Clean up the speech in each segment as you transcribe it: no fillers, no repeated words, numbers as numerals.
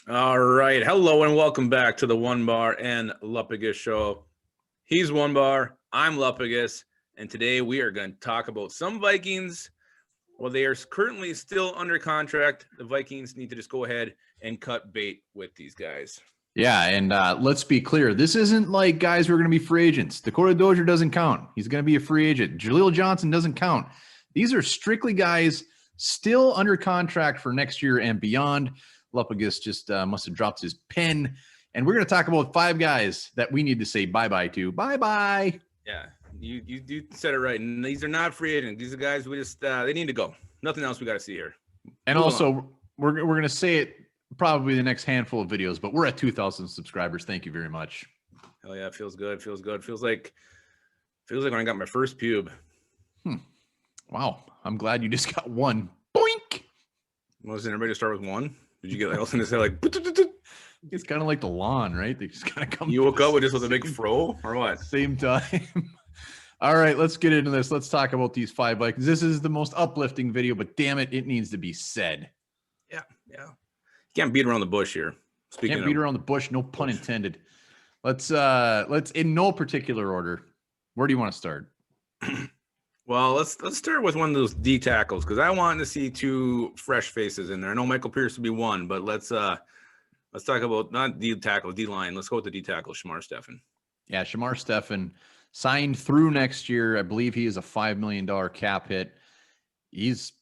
All right. Hello and welcome back to the One Bar and Lupagus show. He's One Bar. I'm Lupagus. And today we are going to talk about some Vikings. Well, they are currently still under contract. The Vikings need to just go ahead and cut bait with these guys. Yeah, and let's be clear. This isn't like guys who are going to be free agents. Dakota Dozier doesn't count. He's going to be a free agent. Jaleel Johnson doesn't count. These are strictly guys still under contract for next year and beyond. Lupagus just must have dropped his pen. And we're going to talk about 5 guys that we need to say bye-bye to. Bye-bye. Yeah, you said it right. And these are not free agents. These are guys we just they need to go. Nothing else we got to see here. And Move also, on. we're going to say it probably the next handful of videos, but we're at 2,000 subscribers. Thank you very much. Hell yeah, it feels good. Feels good. Feels like when I got my first pube. Wow. I'm glad you just got one. Boink. Wasn't everybody to start with one? Did you get like, I was going to say like, It's kind of like the lawn, right? They just kind of come. you woke up with just with a big fro or what? Same time. All right, let's get into this. Let's talk about these 5 Vikings. This is the most uplifting video, but damn it, it needs to be said. Yeah. You can't beat around the bush here. Can't beat around the bush, no pun intended. Let's in no particular order. Where do you want to start? Well, let's start with one of those D tackles because I want to see 2 fresh faces in there. I know Michael Pierce would be one, but let's talk about not D tackle, D line. Let's go with the D tackle, Shmar Stefan. Yeah, Shamar Stefan signed through next year. I believe he is a $5 million cap hit. He's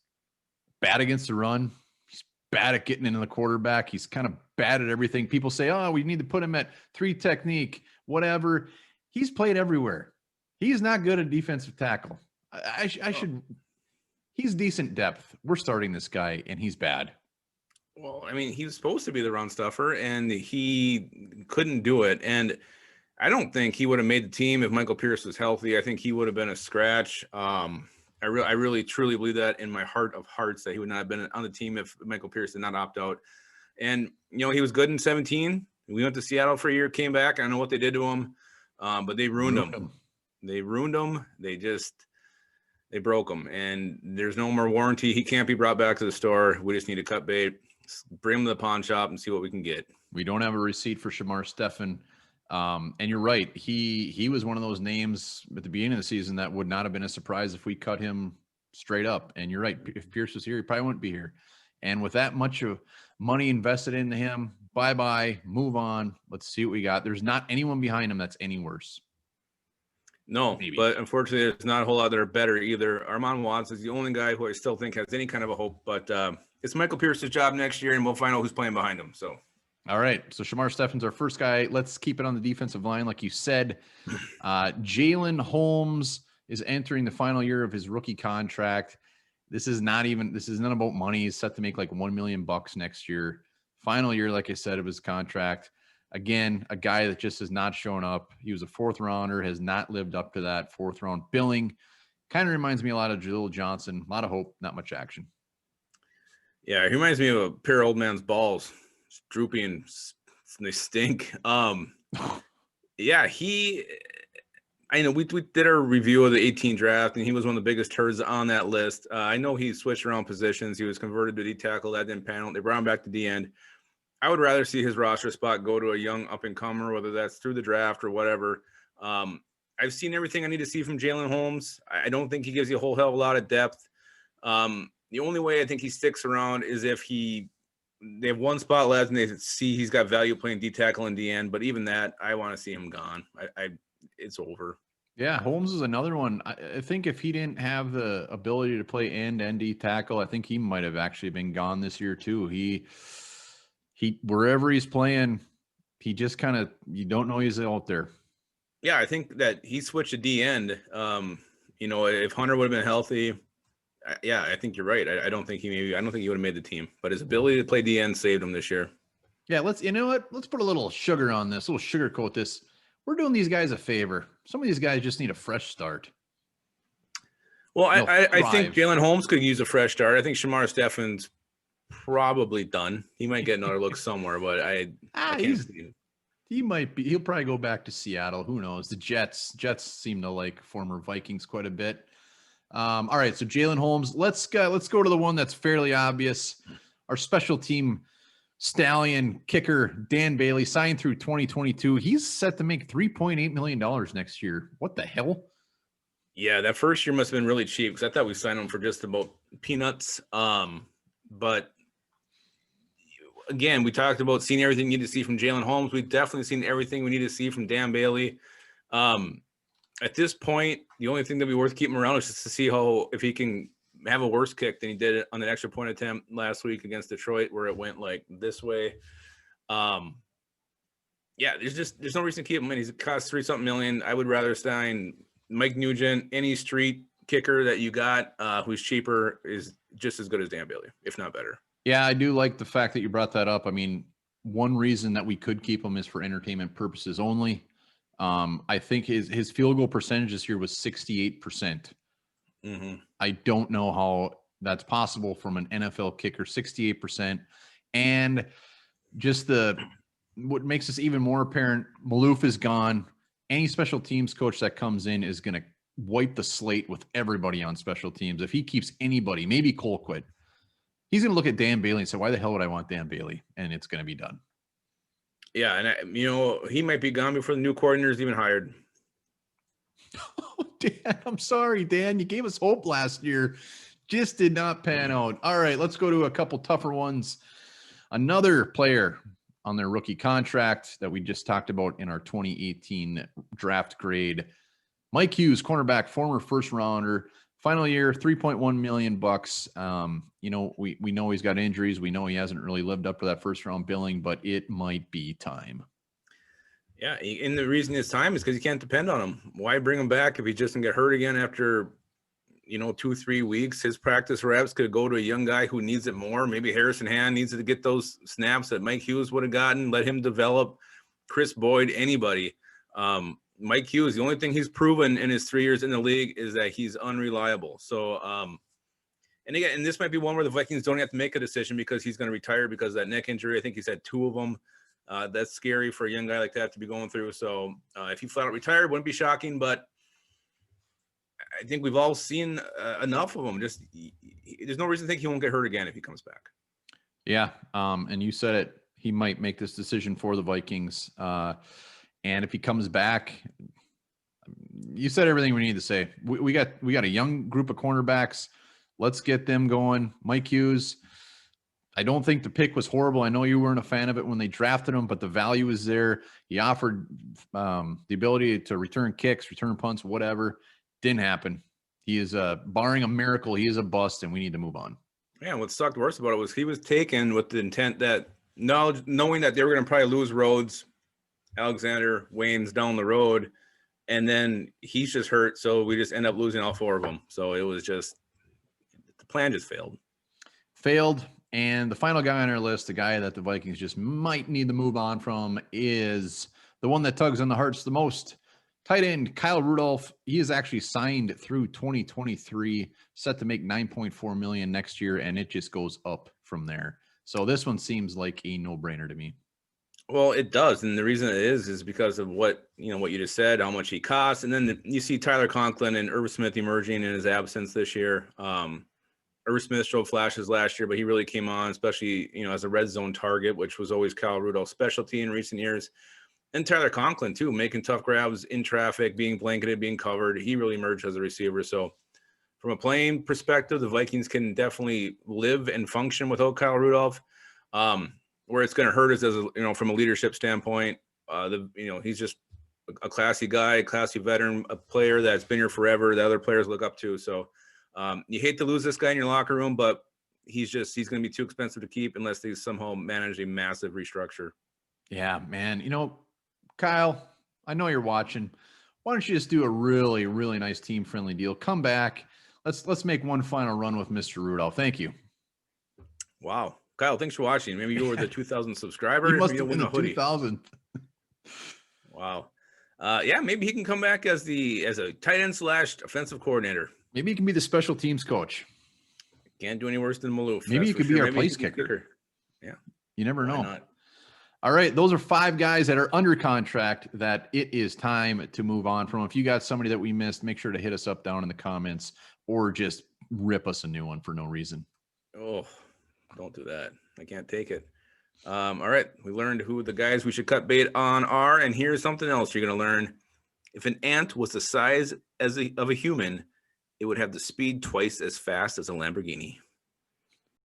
bad against the run. He's bad at getting into the quarterback. He's kind of bad at everything. People say, oh, we need to put him at 3 technique, whatever. He's played everywhere. He's not good at defensive tackle. I should. He's decent depth. We're starting this guy, and he's bad. Well, I mean, he was supposed to be the run stuffer, and he couldn't do it. And I don't think he would have made the team if Michael Pierce was healthy. I think he would have been a scratch. I really, truly believe that in my heart of hearts that he would not have been on the team if Michael Pierce did not opt out. And, he was good in 17. We went to Seattle for a year, came back. I don't know what they did to him, but they ruined him. They ruined him. They broke him, and there's no more warranty. He can't be brought back to the store. We just need to cut bait, bring him to the pawn shop, and see what we can get. We don't have a receipt for Shamar Stefan. And you're right. He was one of those names at the beginning of the season that would not have been a surprise if we cut him straight up. And you're right. If Pierce was here, he probably wouldn't be here. And with that much of money invested into him, bye-bye, move on. Let's see what we got. There's not anyone behind him that's any worse. No, Maybe. But unfortunately, there's not a whole lot that are better either. Armand Watts is the only guy who I still think has any kind of a hope, but it's Michael Pierce's job next year, and we'll find out who's playing behind him. So, all right. So Shamar Stefan's our first guy. Let's keep it on the defensive line, like you said. Jalen Holmes is entering the final year of his rookie contract. This is not about money. He's set to make like $1 million next year. Final year, like I said, of his contract. Again, a guy that just has not shown up. He was a 4th rounder, has not lived up to that 4th round billing. Kind of reminds me a lot of Jaleel Johnson. A lot of hope, not much action. Yeah, he reminds me of a pair of old man's balls. It's droopy and they stink. Yeah, I know we did our review of the 18 draft, and he was one of the biggest turds on that list. I know he switched around positions. He was converted to D tackle. That didn't pan out. They brought him back to D end. I would rather see his roster spot go to a young up-and-comer, whether that's through the draft or whatever. I've seen everything I need to see from Jalen Holmes. I don't think he gives you a whole hell of a lot of depth. The only way I think he sticks around is if they have one spot left and they see he's got value playing D tackle in D end. But even that, I want to see him gone. It's over. Yeah, Holmes is another one. I think if he didn't have the ability to play end and D tackle, I think he might have actually been gone this year too. He wherever he's playing, he just kind of, you don't know he's out there. Yeah, I think that he switched to D end. If Hunter would have been healthy, I think you're right. I don't think he would have made the team, but his ability to play D end saved him this year. Yeah, let's put a little sugar on this, a little sugarcoat this. We're doing these guys a favor. Some of these guys just need a fresh start. Well, I think Jalen Holmes could use a fresh start. I think Shamar Stefan's probably done. He might get another look somewhere, but I can't see him. He might be. He'll probably go back to Seattle. Who knows? The Jets seem to like former Vikings quite a bit. All right, so Jalen Holmes. Let's go to the one that's fairly obvious. Our special team Stallion kicker Dan Bailey signed through 2022. He's set to make $3.8 million next year. What the hell? Yeah, that first year must have been really cheap because I thought we signed him for just about peanuts. But again, we talked about seeing everything we need to see from Jalen Holmes. We've definitely seen everything we need to see from Dan Bailey. At this point, the only thing that would be worth keeping around is just to see if he can have a worse kick than he did on an extra point attempt last week against Detroit, where it went like this way. Yeah, there's no reason to keep him in. He's cost $3-something million. I would rather sign Mike Nugent. Any street kicker that you got who's cheaper is just as good as Dan Bailey, if not better. Yeah, I do like the fact that you brought that up. I mean, one reason that we could keep him is for entertainment purposes only. I think his field goal percentage this year was 68%. I don't know how that's possible from an NFL kicker, 68%. And just what makes this even more apparent, Maloof is gone. Any special teams coach that comes in is going to wipe the slate with everybody on special teams. If he keeps anybody, maybe Colquitt, he's going to look at Dan Bailey and say, why the hell would I want Dan Bailey? And it's going to be done. Yeah, and he might be gone before the new coordinator is even hired. Oh, Dan, I'm sorry, Dan. You gave us hope last year. Just did not pan out. All right, let's go to a couple tougher ones. Another player on their rookie contract that we just talked about in our 2018 draft grade. Mike Hughes, cornerback, former first rounder. Final year, $3.1 million. We know he's got injuries. We know he hasn't really lived up to that first round billing, but it might be time. Yeah, and the reason it's time is because you can't depend on him. Why bring him back if he just can get hurt again after 2-3 weeks? His practice reps could go to a young guy who needs it more. Maybe Harrison Hand needs to get those snaps that Mike Hughes would have gotten. Let him develop. Chris Boyd, anybody. Mike Hughes, the only thing he's proven in his 3 years in the league is that he's unreliable. So, and again, and this might be one where the Vikings don't have to make a decision because he's going to retire because of that neck injury. I think he's had 2 of them. That's scary for a young guy like that to be going through. So if he flat out retired, wouldn't be shocking, but I think we've all seen enough of him. There's no reason to think he won't get hurt again if he comes back. Yeah. And you said it, he might make this decision for the Vikings. And if he comes back, you said everything we need to say. We got a young group of cornerbacks. Let's get them going. Mike Hughes, I don't think the pick was horrible. I know you weren't a fan of it when they drafted him, but the value is there. He offered the ability to return kicks, return punts, whatever. Didn't happen. He is barring a miracle, he is a bust, and we need to move on. Yeah, what sucked worse about it was he was taken with the intent that knowing that they were going to probably lose Rhodes, Alexander, Wayne's down the road, and then he's just hurt, so we just end up losing all 4 of them. So it was just the plan just failed. And the final guy on our list, the guy that the Vikings just might need to move on from, is the one that tugs on the hearts the most. Tight end Kyle Rudolph. He is actually signed through 2023, set to make $9.4 million next year, and it just goes up from there. So this one seems like a no-brainer to me. Well, it does, and the reason it is because of what you just said, how much he costs, and then you see Tyler Conklin and Irv Smith emerging in his absence this year. Irv Smith showed flashes last year, but he really came on, especially as a red zone target, which was always Kyle Rudolph's specialty in recent years. And Tyler Conklin too, making tough grabs in traffic, being blanketed, being covered. He really emerged as a receiver. So, from a playing perspective, the Vikings can definitely live and function without Kyle Rudolph. Where it's going to hurt is from a leadership standpoint. He's just a classy guy, a classy veteran, a player that's been here forever. The other players look up to. So you hate to lose this guy in your locker room, but he's going to be too expensive to keep unless they somehow manage a massive restructure. Yeah, man. Kyle, I know you're watching. Why don't you just do a really, really nice team-friendly deal? Come back. Let's make one final run with Mr. Rudolph. Thank you. Wow. Kyle, thanks for watching. Maybe you were the 2,000 subscriber. You must have been the 2,000. Wow. Yeah, maybe he can come back as a tight end / offensive coordinator. Maybe he can be the special teams coach. Can't do any worse than Maloof. Maybe he could be our place kicker. Yeah. You never know. All right. Those are 5 guys that are under contract that it is time to move on from. If you got somebody that we missed, make sure to hit us up down in the comments or just rip us a new one for no reason. Oh, don't do that. I can't take it. All right, we learned who the guys we should cut bait on are, and here's something else you're going to learn. If an ant was the size of a human, it would have the speed twice as fast as a Lamborghini.